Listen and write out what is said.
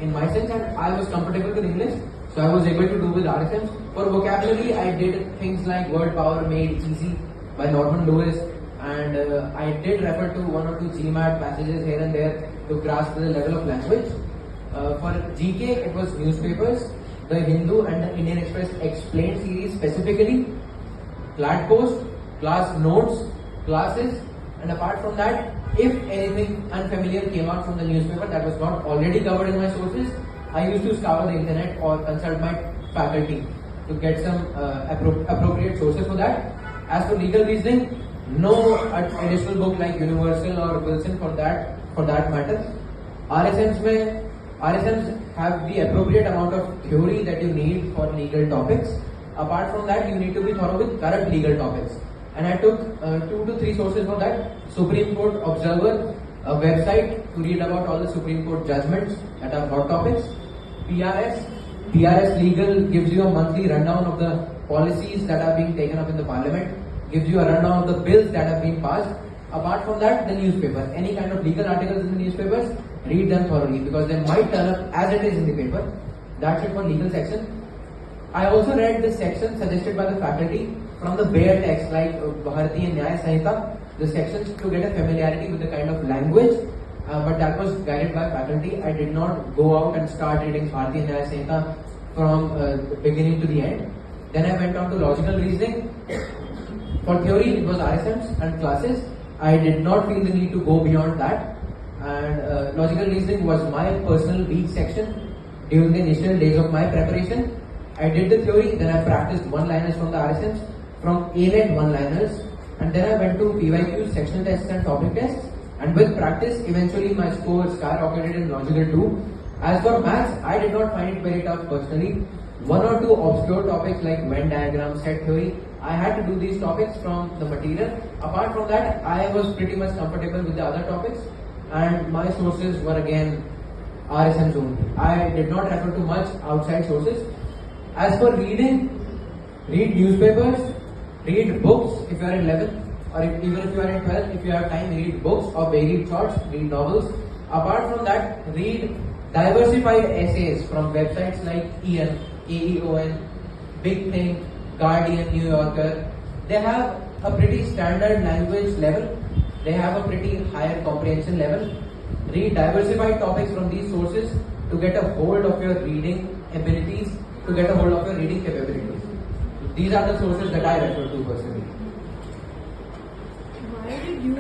in my sense, and I was comfortable with English, so I was able to do with RSMs. For vocabulary, I did things like word power made easy by Norman Lewis, and I did refer to one or two GMAT passages here and there to grasp the level of language. For GK, it was newspapers, the Hindu and the Indian Express Explained series specifically, CLAT post, class notes, classes, and apart from that, if anything unfamiliar came out from the newspaper that was not already covered in my sources, I used to scour the internet or consult my faculty to get some appropriate sources for that. As for legal reasoning, no additional book like Universal or Wilson for that matter. RSMs have the appropriate amount of theory that you need for legal topics. Apart from that, you need to be thorough with current legal topics. And I took 2 to 3 sources for that. Supreme Court Observer, a website to read about all the Supreme Court judgments that are hot topics. PRS Legal gives you a monthly rundown of the policies that are being taken up in the parliament, gives you a rundown of the bills that have been passed. Apart from that, the newspaper, any kind of legal articles in the newspapers, read them thoroughly because they might turn up as it is in the paper. That's it for legal section. I also read the section suggested by the faculty from the bare text like Bharatiya Nyaya Sanhita, the sections to get a familiarity with the kind of language, but that was guided by faculty. I did not go out and start reading Bharatiya Nyaya Sanhita from the beginning to the end. Then I went on to logical reasoning. For theory, it was RSMs and classes. I did not feel the need to go beyond that. And logical reasoning was my personal weak section during the initial days of my preparation. I did the theory, then I practiced one-liners from the RSMs, from A-led one-liners, and then I went to PYQs, sectional tests and topic tests, and with practice, eventually my score skyrocketed in logical 2. As for maths, I did not find it very tough personally. 1 or 2 obscure topics like Venn diagram, set theory, I had to do these topics from the material. Apart from that, I was pretty much comfortable with the other topics, and my sources were again RSMs only. I did not refer to much outside sources. As for reading, read newspapers, read books if you are in 11th, or even if you are in 12th, if you have time, read books or varied shorts, read novels. Apart from that, read diversified essays from websites like EN, AEON, Big Think, Guardian, New Yorker. They have a pretty standard language level. They have a pretty higher comprehension level. Read diversified topics from these sources to get a hold of your reading abilities, to get a hold of your reading capabilities. These are the sources that I refer to personally. Why did you